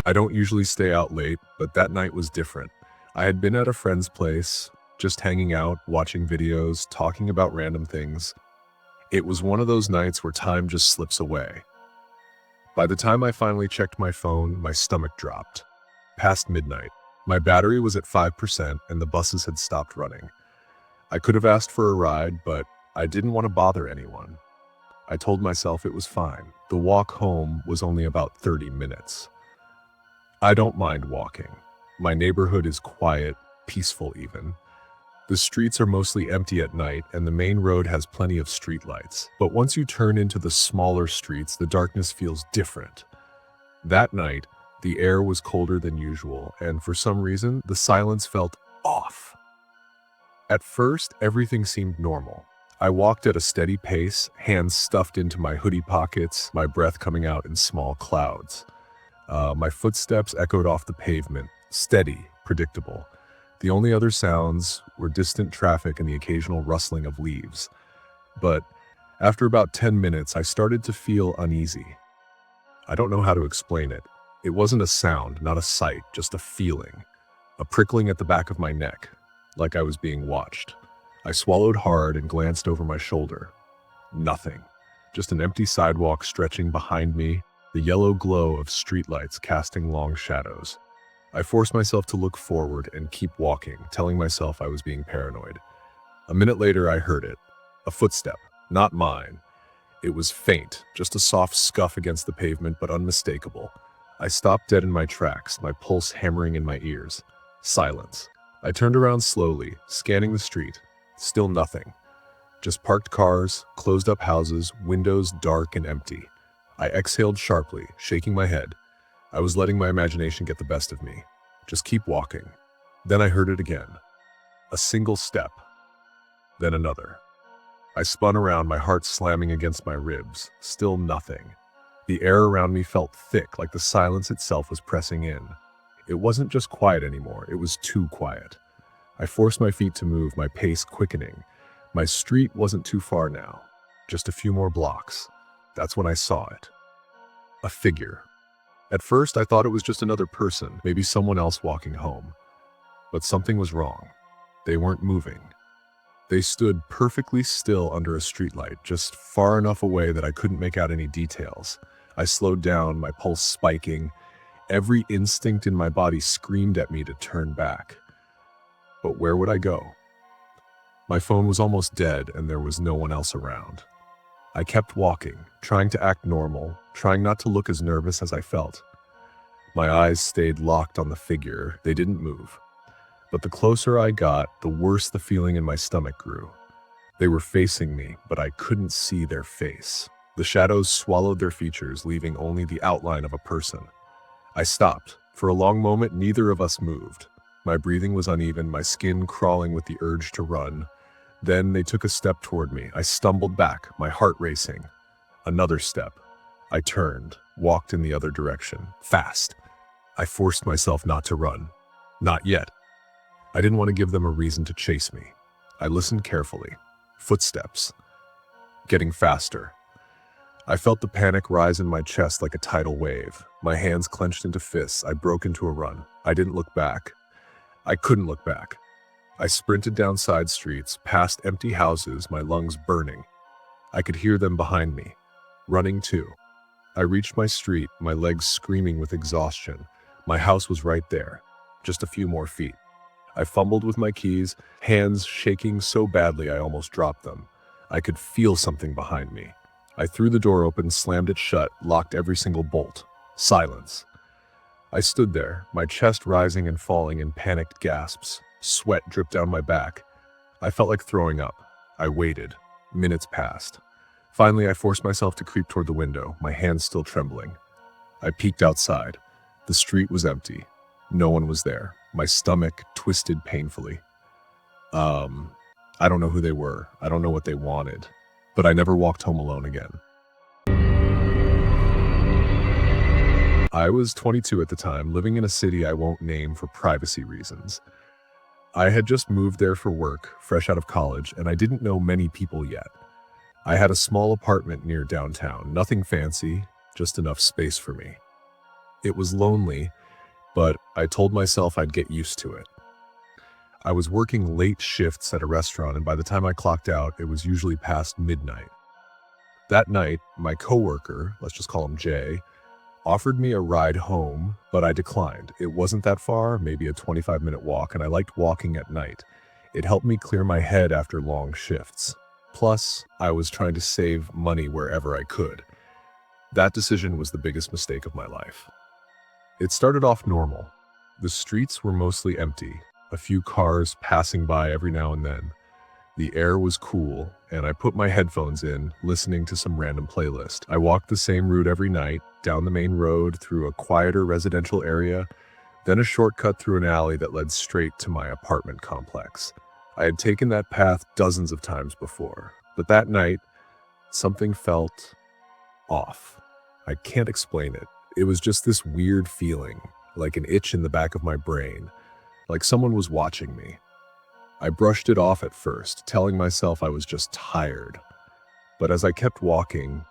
I don't usually stay out late, but that night was different. I had been at a friend's place, just hanging out, watching videos, talking about random things. It was one of those nights where time just slips away. By the time I finally checked my phone, my stomach dropped. Past midnight. My battery was at 5% and the buses had stopped running. I could have asked for a ride, but I didn't want to bother anyone. I told myself it was fine. The walk home was only about 30 minutes. I don't mind walking. My neighborhood is quiet, peaceful even. The streets are mostly empty at night and the main road has plenty of streetlights. But once you turn into the smaller streets, the darkness feels different. That night, the air was colder than usual, and for some reason, the silence felt off. At first, everything seemed normal. I walked at a steady pace, hands stuffed into my hoodie pockets, my breath coming out in small clouds. My footsteps echoed off the pavement, steady, predictable. The only other sounds were distant traffic and the occasional rustling of leaves. But after about 10 minutes, I started to feel uneasy. I don't know how to explain it. It wasn't a sound, not a sight, just a feeling. A prickling at the back of my neck, like I was being watched. I swallowed hard and glanced over my shoulder. Nothing. Just an empty sidewalk stretching behind me, the yellow glow of streetlights casting long shadows. I forced myself to look forward and keep walking, telling myself I was being paranoid. A minute later, I heard it. A footstep, not mine. It was faint, just a soft scuff against the pavement, but unmistakable. I stopped dead in my tracks, my pulse hammering in my ears. Silence. I turned around slowly, scanning the street. Still nothing. Just parked cars, closed-up houses, windows dark and empty. I exhaled sharply, shaking my head. I was letting my imagination get the best of me. Just keep walking. Then I heard it again. A single step. Then another. I spun around, my heart slamming against my ribs. Still nothing. The air around me felt thick, like the silence itself was pressing in. It wasn't just quiet anymore, it was too quiet. I forced my feet to move, my pace quickening. My street wasn't too far now. Just a few more blocks. That's when I saw it. A figure. At first, I thought it was just another person, maybe someone else walking home. But something was wrong. They weren't moving. They stood perfectly still under a streetlight, just far enough away that I couldn't make out any details. I slowed down, my pulse spiking. Every instinct in my body screamed at me to turn back. But where would I go? My phone was almost dead and there was no one else around. I kept walking, trying to act normal, trying not to look as nervous as I felt. My eyes stayed locked on the figure. They didn't move. But the closer I got, the worse the feeling in my stomach grew. They were facing me, but I couldn't see their face. The shadows swallowed their features, leaving only the outline of a person. I stopped. For a long moment, neither of us moved. My breathing was uneven, my skin crawling with the urge to run. Then they took a step toward me. I stumbled back, my heart racing. Another step. I turned, walked in the other direction, fast. I forced myself not to run. Not yet. I didn't want to give them a reason to chase me. I listened carefully. Footsteps. Getting faster. I felt the panic rise in my chest like a tidal wave. My hands clenched into fists. I broke into a run. I didn't look back. I couldn't look back. I sprinted down side streets, past empty houses, my lungs burning. I could hear them behind me, running too. I reached my street, my legs screaming with exhaustion. My house was right there, just a few more feet. I fumbled with my keys, hands shaking so badly I almost dropped them. I could feel something behind me. I threw the door open, slammed it shut, locked every single bolt. Silence. I stood there, my chest rising and falling in panicked gasps. Sweat dripped down my back. I felt like throwing up. I waited. Minutes passed. Finally, I forced myself to creep toward the window, my hands still trembling. I peeked outside. The street was empty. No one was there. My stomach twisted painfully. I don't know who they were. I don't know what they wanted. But I never walked home alone again. I was 22 at the time, living in a city I won't name for privacy reasons. I had just moved there for work, fresh out of college, and I didn't know many people yet. I had a small apartment near downtown, nothing fancy, just enough space for me. It was lonely, but I told myself I'd get used to it. I was working late shifts at a restaurant, and by the time I clocked out, it was usually past midnight. That night, my coworker, let's just call him Jay, offered me a ride home, but I declined. It wasn't that far, maybe a 25-minute walk, and I liked walking at night. It helped me clear my head after long shifts. Plus, I was trying to save money wherever I could. That decision was the biggest mistake of my life. It started off normal. The streets were mostly empty, a few cars passing by every now and then. The air was cool, and I put my headphones in, listening to some random playlist. I walked the same route every night, down the main road, through a quieter residential area, then a shortcut through an alley that led straight to my apartment complex. I had taken that path dozens of times before, but that night, something felt off. I can't explain it. It was just this weird feeling, like an itch in the back of my brain, like someone was watching me. I brushed it off at first, telling myself I was just tired. But as I kept walking,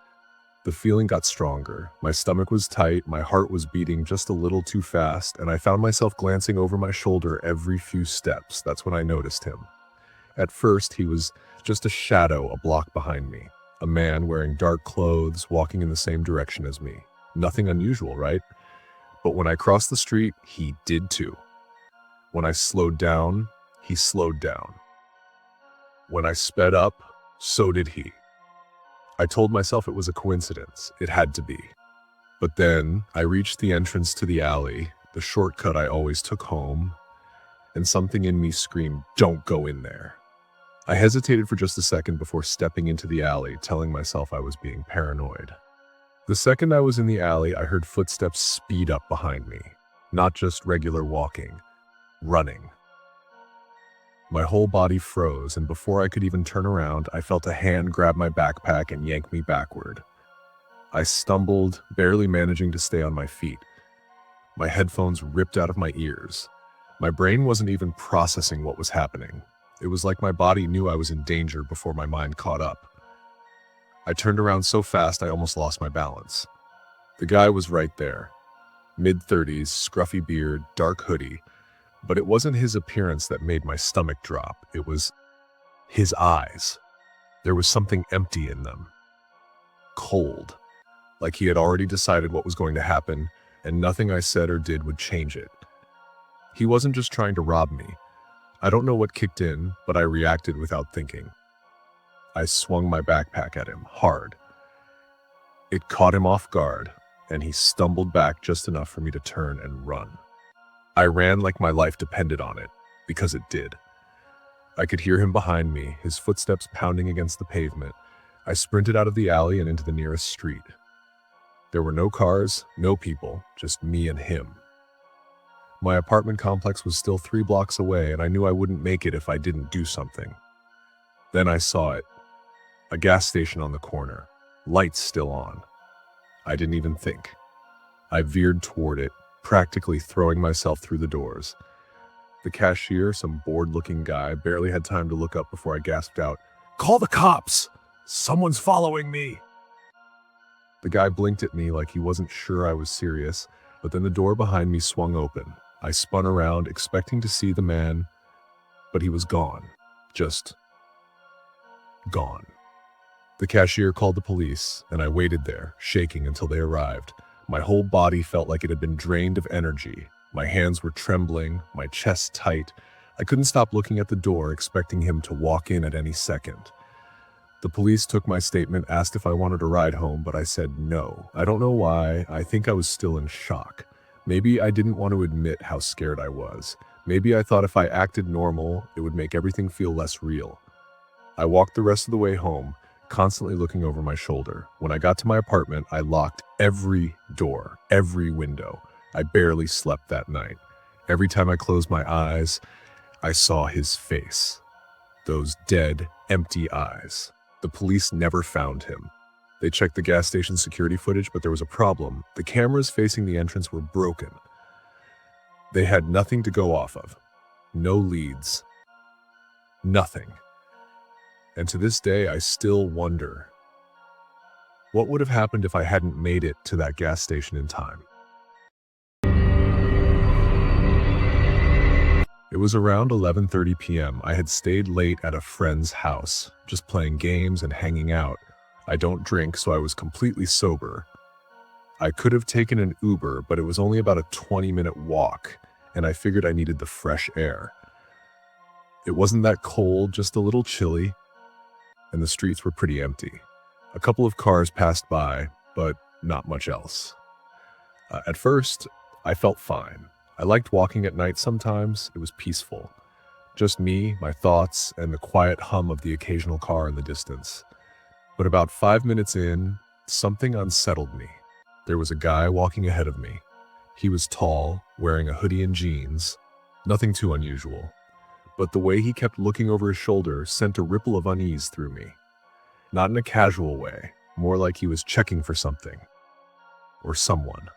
the feeling got stronger. My stomach was tight, my heart was beating just a little too fast, and I found myself glancing over my shoulder every few steps. That's when I noticed him. At first, he was just a shadow a block behind me, a man wearing dark clothes, walking in the same direction as me. Nothing unusual, right? But when I crossed the street, he did too. When I slowed down, he slowed down. When I sped up, so did he. I told myself it was a coincidence. It had to be. But then I reached the entrance to the alley, the shortcut I always took home, and something in me screamed, "Don't go in there." I hesitated for just a second before stepping into the alley, telling myself I was being paranoid. The second I was in the alley, I heard footsteps speed up behind me. Not just regular walking, running. My whole body froze, and before I could even turn around, I felt a hand grab my backpack and yank me backward. I stumbled, barely managing to stay on my feet. My headphones ripped out of my ears. My brain wasn't even processing what was happening. It was like my body knew I was in danger before my mind caught up. I turned around so fast I almost lost my balance. The guy was right there. Mid-30s, scruffy beard, dark hoodie. But it wasn't his appearance that made my stomach drop. It was his eyes. There was something empty in them. Cold. Like he had already decided what was going to happen, and nothing I said or did would change it. He wasn't just trying to rob me. I don't know what kicked in, but I reacted without thinking. I swung my backpack at him, hard. It caught him off guard, and he stumbled back just enough for me to turn and run. I ran like my life depended on it, because it did. I could hear him behind me, his footsteps pounding against the pavement. I sprinted out of the alley and into the nearest street. There were no cars, no people, just me and him. My apartment complex was still 3 blocks away, and I knew I wouldn't make it if I didn't do something. Then I saw it. A gas station on the corner, lights still on. I didn't even think. I veered toward it, practically throwing myself through the doors. The cashier, some bored-looking guy, barely had time to look up before I gasped out, "Call the cops! Someone's following me!" The guy blinked at me like he wasn't sure I was serious, but then the door behind me swung open. I spun around, expecting to see the man, but he was gone. Just gone. The cashier called the police, and I waited there, shaking until they arrived. My whole body felt like it had been drained of energy. My hands were trembling, my chest tight. I couldn't stop looking at the door, expecting him to walk in at any second. The police took my statement, asked if I wanted a ride home, but I said no. I don't know why. I think I was still in shock. Maybe I didn't want to admit how scared I was. Maybe I thought if I acted normal, it would make everything feel less real. I walked the rest of the way home, constantly looking over my shoulder. When I got to my apartment, I locked every door, every window. I barely slept that night. Every time I closed my eyes, I saw his face. Those dead, empty eyes. The police never found him. They checked the gas station security footage, but there was a problem. The cameras facing the entrance were broken. They had nothing to go off of. No leads. Nothing. And to this day, I still wonder, what would have happened if I hadn't made it to that gas station in time? It was around 11:30 p.m. I had stayed late at a friend's house, just playing games and hanging out. I don't drink, so I was completely sober. I could have taken an Uber, but it was only about a 20-minute walk, and I figured I needed the fresh air. It wasn't that cold, just a little chilly, and the streets were pretty empty. A couple of cars passed by, but not much else. At first, I felt fine. I liked walking at night sometimes. It was peaceful. Just me, my thoughts, and the quiet hum of the occasional car in the distance. But about 5 minutes in, something unsettled me. There was a guy walking ahead of me. He was tall, wearing a hoodie and jeans. Nothing too unusual. But the way he kept looking over his shoulder sent a ripple of unease through me. Not in a casual way, more like he was checking for something. Or someone.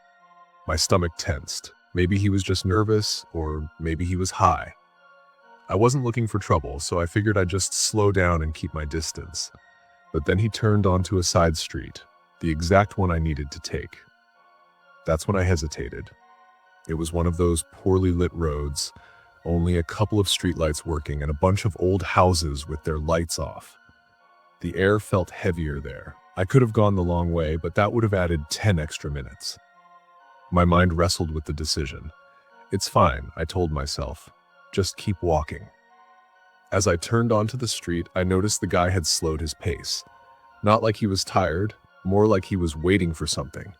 My stomach tensed. Maybe he was just nervous, or maybe he was high. I wasn't looking for trouble, so I figured I'd just slow down and keep my distance. But then he turned onto a side street, the exact one I needed to take. That's when I hesitated. It was one of those poorly lit roads, only a couple of streetlights working and a bunch of old houses with their lights off. The air felt heavier there. I could have gone the long way, but that would have added 10 extra minutes. My mind wrestled with the decision. It's fine, I told myself. Just keep walking. As I turned onto the street, I noticed the guy had slowed his pace. Not like he was tired, more like he was waiting for something.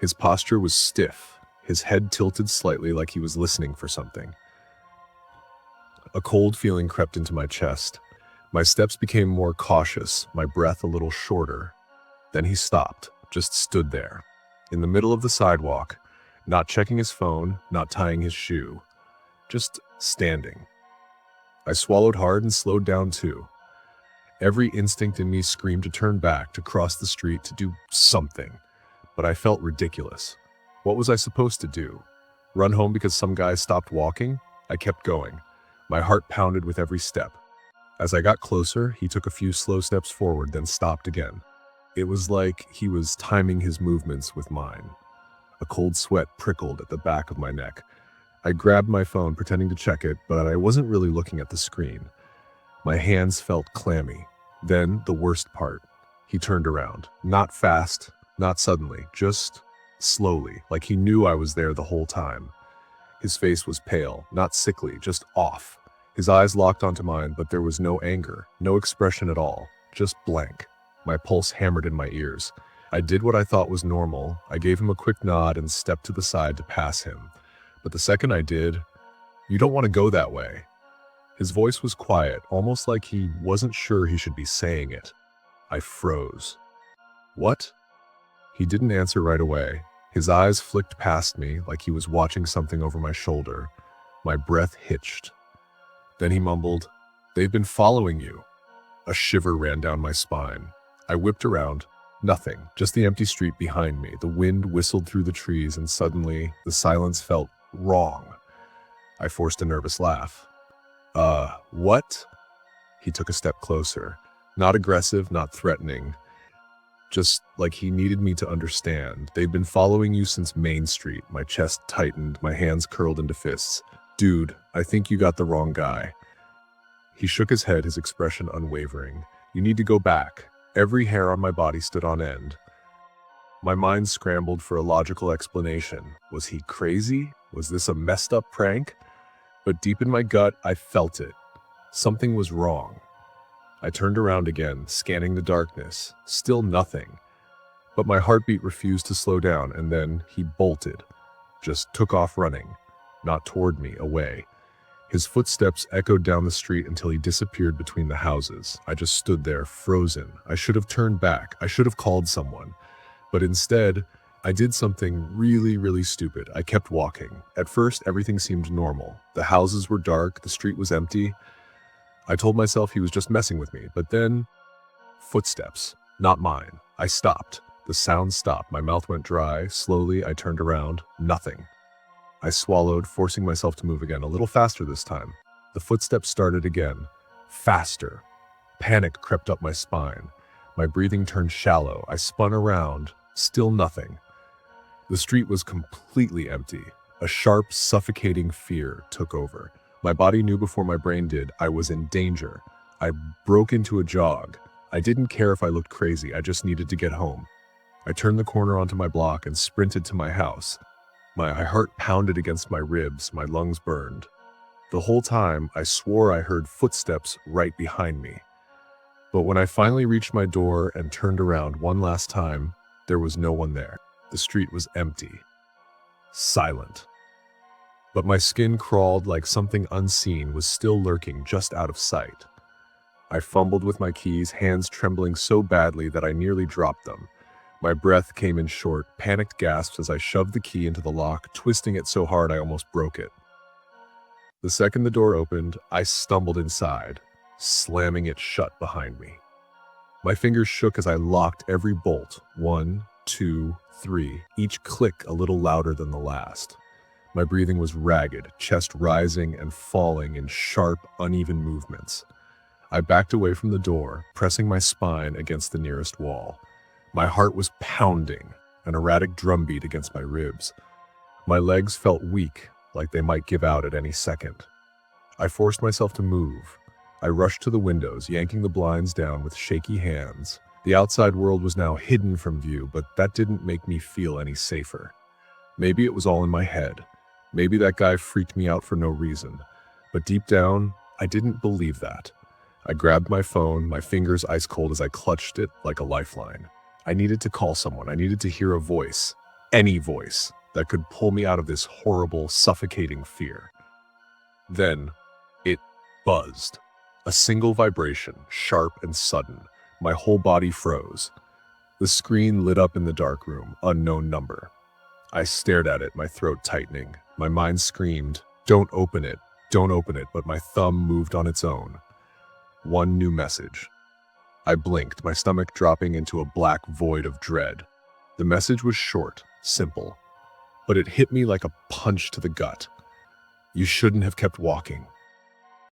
His posture was stiff, his head tilted slightly like he was listening for something. A cold feeling crept into my chest. My steps became more cautious, my breath a little shorter. Then he stopped, just stood there, in the middle of the sidewalk, not checking his phone, not tying his shoe, just standing. I swallowed hard and slowed down too. Every instinct in me screamed to turn back, to cross the street, to do something. But I felt ridiculous. What was I supposed to do? Run home because some guy stopped walking? I kept going. My heart pounded with every step. As I got closer, he took a few slow steps forward, then stopped again. It was like he was timing his movements with mine. A cold sweat prickled at the back of my neck. I grabbed my phone, pretending to check it, but I wasn't really looking at the screen. My hands felt clammy. Then, the worst part. He turned around. Not fast, not suddenly, just slowly, like he knew I was there the whole time. His face was pale, not sickly, just off. His eyes locked onto mine, but there was no anger, no expression at all, just blank. My pulse hammered in my ears. I did what I thought was normal. I gave him a quick nod and stepped to the side to pass him. But the second I did, "You don't want to go that way." His voice was quiet, almost like he wasn't sure he should be saying it. I froze. "What?" He didn't answer right away. His eyes flicked past me like he was watching something over my shoulder. My breath hitched. Then he mumbled, "They've been following you." A shiver ran down my spine. I whipped around. Nothing, just the empty street behind me. The wind whistled through the trees, and suddenly the silence felt wrong. I forced a nervous laugh. What?" He took a step closer. Not aggressive, not threatening. Just like he needed me to understand. "They've been following you since Main Street." My chest tightened, my hands curled into fists. "Dude, I think you got the wrong guy." He shook his head, his expression unwavering. "You need to go back." Every hair on my body stood on end. My mind scrambled for a logical explanation. Was he crazy? Was this a messed up prank? But deep in my gut, I felt it. Something was wrong. I turned around again, scanning the darkness. Still nothing. But my heartbeat refused to slow down, and then he bolted. Just took off running. Not toward me, away. His footsteps echoed down the street until he disappeared between the houses. I just stood there, frozen. I should have turned back. I should have called someone. But instead, I did something really, really stupid. I kept walking. At first, everything seemed normal. The houses were dark, the street was empty. I told myself he was just messing with me, but then, footsteps, not mine. I stopped. The sound stopped. My mouth went dry. Slowly, I turned around. Nothing. I swallowed, forcing myself to move again, a little faster this time. The footsteps started again. Faster. Panic crept up my spine. My breathing turned shallow. I spun around. Still nothing. The street was completely empty. A sharp, suffocating fear took over. My body knew before my brain did I was in danger. I broke into a jog. I didn't care if I looked crazy, I just needed to get home. I turned the corner onto my block and sprinted to my house. My heart pounded against my ribs, my lungs burned. The whole time, I swore I heard footsteps right behind me. But when I finally reached my door and turned around one last time, there was no one there. The street was empty, silent. But my skin crawled like something unseen was still lurking just out of sight. I fumbled with my keys, hands trembling so badly that I nearly dropped them. My breath came in short, panicked gasps as I shoved the key into the lock, twisting it so hard I almost broke it. The second the door opened, I stumbled inside, slamming it shut behind me. My fingers shook as I locked every bolt, 1, 2, 3, each click a little louder than the last. My breathing was ragged, chest rising and falling in sharp, uneven movements. I backed away from the door, pressing my spine against the nearest wall. My heart was pounding, an erratic drumbeat against my ribs. My legs felt weak, like they might give out at any second. I forced myself to move. I rushed to the windows, yanking the blinds down with shaky hands. The outside world was now hidden from view, but that didn't make me feel any safer. Maybe it was all in my head. Maybe that guy freaked me out for no reason. But deep down, I didn't believe that. I grabbed my phone, my fingers ice cold as I clutched it like a lifeline. I needed to call someone. I needed to hear a voice, any voice, that could pull me out of this horrible, suffocating fear. Then, it buzzed. A single vibration, sharp and sudden. My whole body froze. The screen lit up in the dark room, unknown number. I stared at it, my throat tightening. My mind screamed, "Don't open it, don't open it," but my thumb moved on its own. One new message. I blinked, my stomach dropping into a black void of dread. The message was short, simple, but it hit me like a punch to the gut. "You shouldn't have kept walking.